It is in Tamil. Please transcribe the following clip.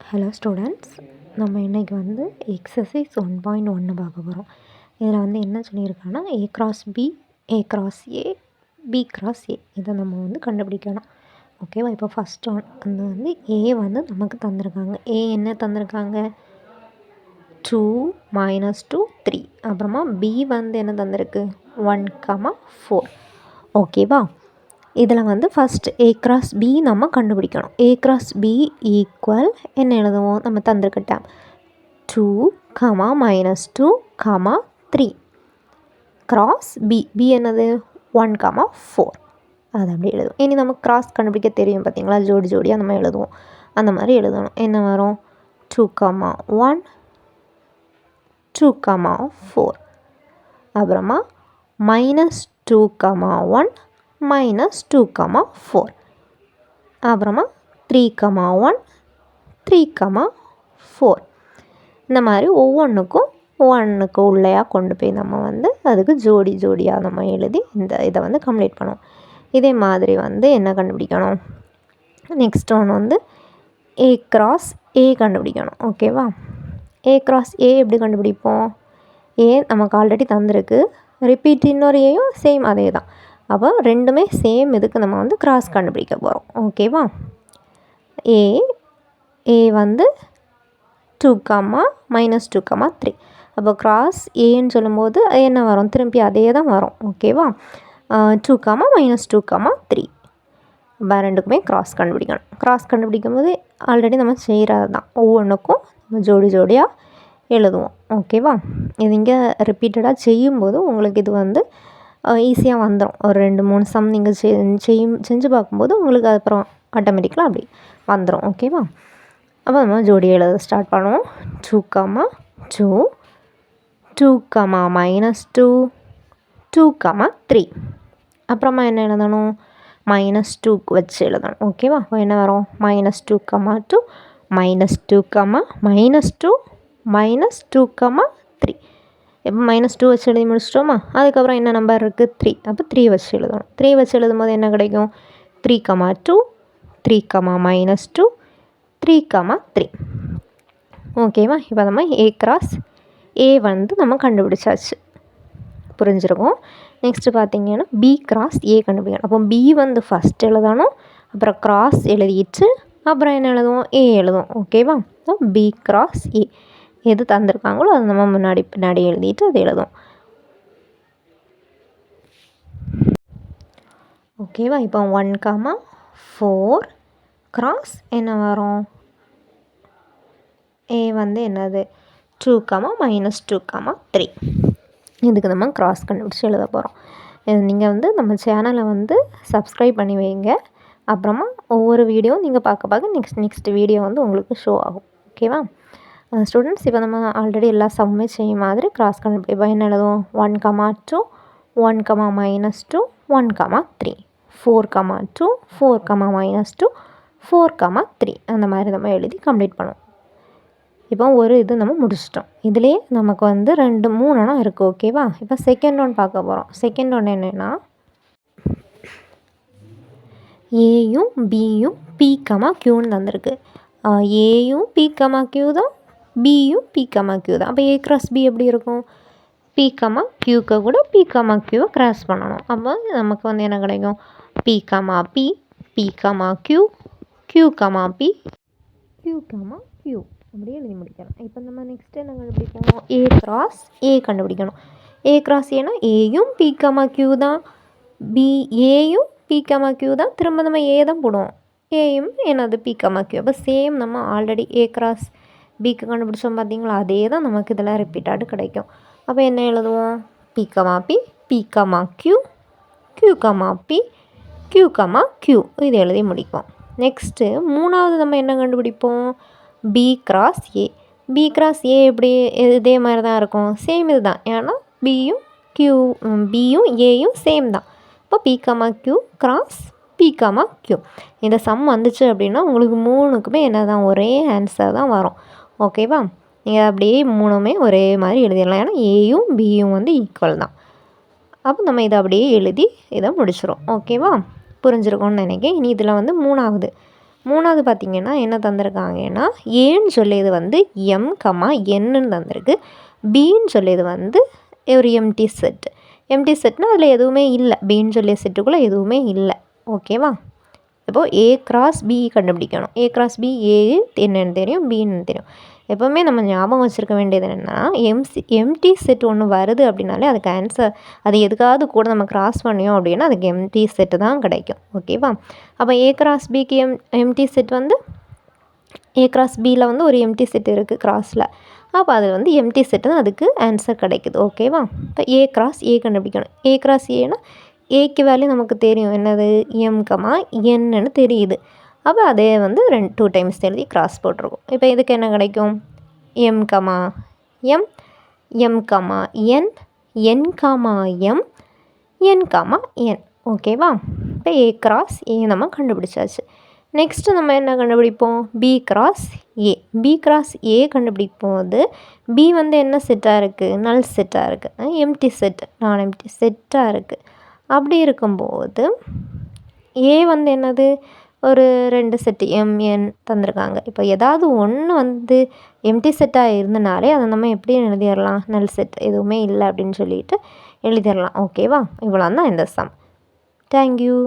ஹலோ ஸ்டூடெண்ட்ஸ், நம்ம இன்றைக்கி வந்து எக்ஸசைஸ் 1.1 பார்க்க போகிறோம். இதில் வந்து என்ன சொல்லியிருக்காங்கன்னா A cross B, A cross A, B cross A இதை நம்ம வந்து கண்டுபிடிக்கணும். ஓகேவா? இப்போ ஃபஸ்ட் ஒன் வந்து ஏ வந்து நமக்கு தந்திருக்காங்க. ஏ என்ன தந்திருக்காங்க? 2 -2 3. அப்புறமா பி வந்து என்ன தந்திருக்கு? 1, 4. ஓகேவா? இதில் வந்து ஃபஸ்ட் ஏ கிராஸ் பி நம்ம கண்டுபிடிக்கணும். ஏ கிராஸ் பி ஈக்குவல் என்ன எழுதுவோம்? நம்ம தந்திருக்க டேம் 2, -2, 3 கிராஸ் பி. பி என்னது? 1, 4. அது அப்படி எழுதுவோம். இனி நம்ம கிராஸ் கண்டுபிடிக்க தெரியும் பார்த்தீங்களா? ஜோடி ஜோடியாக நம்ம எழுதுவோம். அந்த மாதிரி எழுதணும். என்ன வரும்? 2, 1, 2, 4. அப்புறமா -2, 1, -2, 4. அப்புறமா 3, 1, 3, 4. இந்த மாதிரி ஒவ்வொன்றுக்கும் ஒன்றுக்கு உள்ளேயா கொண்டு போய் நம்ம வந்து அதுக்கு ஜோடி ஜோடியாக நம்ம எழுதி இதை வந்து கம்ப்ளீட் பண்ணுவோம். இதே மாதிரி வந்து என்ன கண்டுபிடிக்கணும்? நெக்ஸ்ட் ஒன்று வந்து ஏ கிராஸ் ஏ கண்டுபிடிக்கணும். ஓகேவா? ஏ கிராஸ் ஏ எப்படி கண்டுபிடிப்போம்? ஏ நமக்கு ஆல்ரெடி தந்திருக்கு. ரிப்பீட் இன்னொரு ஏயும் சேம் அதே தான். அப்போ ரெண்டுமே சேம் இதுக்கு நம்ம வந்து கிராஸ் கண்டுபிடிக்க போகிறோம். ஓகேவா? ஏ வந்து 2, -2, 3. அப்போ கிராஸ் ஏன்னு சொல்லும்போது என்ன வரும்? திரும்பி அதே தான் வரும். ஓகேவா? 2, -2, 3. ரெண்டுக்குமே கிராஸ் கண்டுபிடிக்கணும். கிராஸ் கண்டுபிடிக்கும் போது ஆல்ரெடி நம்ம செய்கிறது தான். ஒவ்வொன்றுக்கும் நம்ம ஜோடி ஜோடியாக எழுதுவோம். ஓகேவா? இது இங்கே ரிப்பீட்டடாக செய்யும்போது உங்களுக்கு இது வந்து ஈஸியாக வந்துடும். ஒரு 2-3 சம் நீங்கள் செஞ்சு பார்க்கும்போது உங்களுக்கு அது அப்புறம் ஆட்டோமேட்டிக்கலாக அப்படி வந்துடும். ஓகேவா? அப்போ நம்ம ஜோடி எழுத ஸ்டார்ட் பண்ணுவோம். 2, 2, 2, -2, 2, 3. அப்புறமா என்ன எழுதணும்? -2 வச்சு எழுதணும். ஓகேவா? அப்போ என்ன வரும்? -2, 2, -2, -2, -2, 3. இப்போ -2 வச்சு எழுதி முடிச்சிட்டோமா? அதுக்கப்புறம் என்ன நம்பர் இருக்குது? 3. அப்போ 3 வச்சு எழுதணும். 3 வச்சு எழுதும்போது என்ன கிடைக்கும்? 3, 2, 3, -2, 3, 3. ஓகேவா? இப்போ நம்ம ஏ கிராஸ் ஏ வந்து நம்ம கண்டுபிடிச்சாச்சு. புரிஞ்சிருக்கும். நெக்ஸ்ட்டு பார்த்தீங்கன்னா பி கிராஸ் ஏ கண்டுபிடிக்கணும். அப்போ பி வந்து ஃபஸ்ட் எழுதணும். அப்புறம் கிராஸ் எழுதிட்டு அப்புறம் என்ன எழுதுவோம்? ஏ எழுதுவோம். ஓகேவா? பி கிராஸ் ஏ எது தந்திருக்காங்களோ அது நம்ம பின்னாடி எழுதிட்டு அது எழுதுவோம். ஓகேவா? இப்போ 1, 4 கிராஸ் என்ன வரும்? ஏ வந்து என்னது? 2, -2, 3. இதுக்கு நம்ம கிராஸ் கண்டுபிடிச்சி எழுத போகிறோம். நீங்கள் வந்து நம்ம சேனலை வந்து சப்ஸ்கிரைப் பண்ணி வைங்க. அப்புறமா ஒவ்வொரு வீடியோ நீங்கள் பார்க்க நெக்ஸ்ட் வீடியோ வந்து உங்களுக்கு ஷோ ஆகும். ஓகேவா? ஸ்டூடெண்ட்ஸ், இப்போ நம்ம ஆல்ரெடி எல்லா சம்மே செய்யும் மாதிரி கிராஸ் கண்டுபிடிப்போம். என்ன எழுதுவோம்? 1, 2, 1, -2, 1, 3. 4, 2, 4, -2, 4, 3. அந்த மாதிரி நம்ம எழுதி கம்ப்ளீட் பண்ணுவோம். இப்போ ஒரு இது நம்ம முடிச்சிட்டோம். இதுலேயே நமக்கு வந்து 2, 3 இருக்குது. ஓகேவா? இப்போ செகண்ட் ஒன் பார்க்க போகிறோம். செகண்ட் ஒன் என்னென்னா ஏயும் பியும் பி, கியூன்னு தந்திருக்கு. ஏயும் பி, கியூ தான், பியும் பி, கியூ தான். அப்போ ஏ கிராஸ் பி எப்படி இருக்கும்? பி, கியூக்கு கூட பி, கியூவை கிராஸ் பண்ணணும். அப்போ நமக்கு வந்து என்ன கிடைக்கும்? P, P, P, Q, Q, P, Q, Q. அப்படியே எழுதி முடிக்கலாம். இப்போ நம்ம நெக்ஸ்ட் என்ன கண்டுபிடிக்கணும்? ஏ கிராஸ் ஏ கண்டுபிடிக்கணும். ஏ கிராஸ் ஏன்னா ஏயும் பி, கியூ தான், ஏயும் பி, கியூ தான். திரும்ப நம்ம ஏ தான் போடுவோம். ஏயும் என்னது? P, Q. அப்போ சேம் நம்ம ஆல்ரெடி ஏ கிராஸ் பிக்கு கண்டுபிடிச்சோம் பார்த்தீங்களா? அதே தான் நமக்கு இதெல்லாம் ரிப்பீட்டாக கிடைக்கும். அப்போ என்ன எழுதுவோம்? P, P, P, Q, Q, P, Q, Q. இது எழுதி முடிப்போம். நெக்ஸ்ட்டு மூணாவது நம்ம என்ன கண்டுபிடிப்போம்? B cross A. B cross A எப்படி? இதே மாதிரி தான் இருக்கும். சேம் இது தான். ஏன்னா பியும் ஏயும் சேம் தான். இப்போ P, Q cross P, Q. இந்த சம் வந்துச்சு அப்படின்னா உங்களுக்கு மூணுக்குமே என்ன தான்? ஒரே ஆன்சர் தான் வரும். ஓகேவா? நீங்கள் அப்படியே மூணுமே ஒரே மாதிரி எழுதிடலாம். ஏன்னா ஏயும் பியும் வந்து ஈக்குவல் தான். அப்போ நம்ம இதை அப்படியே எழுதி இதை முடிச்சிடும். ஓகேவா? புரிஞ்சிருக்கோன்னு நினைக்கிறேன். இனி இதில் வந்து மூணாவது பார்த்திங்கன்னா என்ன தந்திருக்காங்கன்னா ஏன்னு சொல்லியது வந்து எம் கமா என்னன்னு தந்திருக்கு. பின்னு சொல்லியது வந்து ஒரு எம்டி செட்னால் அதில் எதுவுமே இல்லை. பின்னு சொல்லிய செட்டுக்குள்ளே எதுவுமே இல்லை. ஓகேவா? இப்போது ஏ கிராஸ் பி கண்டுபிடிக்கணும். ஏ கிராஸ் பி ஏ என்னென்னு தெரியும், பின்னு தெரியும். எப்போவுமே நம்ம ஞாபகம் வச்சுருக்க வேண்டியது என்னென்னா எம்டி செட் ஒன்று வருது அப்படின்னாலே அதுக்கு ஆன்சர் அது எதுக்காவது கூட நம்ம கிராஸ் பண்ணியோம் அப்படின்னா அதுக்கு எம்டி செட்டு தான் கிடைக்கும். ஓகேவா? அப்போ ஏ கிராஸ் பிக்கு எம்டி செட் வந்து ஏ கிராஸ் பியில் வந்து ஒரு எம்டி செட் இருக்குது கிராஸில். அப்போ அது வந்து எம்டி செட்டு தான் அதுக்கு ஆன்சர் கிடைக்குது. ஓகேவா? இப்போ ஏ கிராஸ் ஏ கண்டுபிடிக்கணும். ஏ கிராஸ் ஏன்னா ஏக்கு வேல்யூ நமக்கு தெரியும், என்னது எம் கமா என்னன்னு தெரியுது. அப்போ அதே வந்து 2 டைம்ஸ் எழுதி கிராஸ் போட்டிருக்கோம். இப்போ இதுக்கு என்ன கிடைக்கும்? M comma M, M comma N, N comma M, N comma N. ஓகேவா? இப்போ ஏ கிராஸ் ஏ நம்ம கண்டுபிடிச்சாச்சு. நெக்ஸ்ட்டு நம்ம என்ன கண்டுபிடிப்போம்? B cross A. B cross A கண்டுபிடிக்கும் போது பி வந்து என்ன செட்டாக இருக்குது? நல் செட்டாக இருக்குது. எம்டி செட், நான் எம்டி செட்டாக இருக்குது. அப்படி இருக்கும்போது ஏ வந்து என்னது? ஒரு 2 செட்டு எம்என் தந்திருக்காங்க. இப்போ ஏதாவது ஒன்று வந்து எம்டி செட்டாக இருந்தனாலே அதை நம்ம எப்படி எழுதிடலாம்? நல் செட் எதுவுமே இல்லை அப்படின்னு சொல்லிட்டு எழுதிடலாம். ஓகேவா? இவ்வளோ தான் இந்த சம். தேங்க்யூ.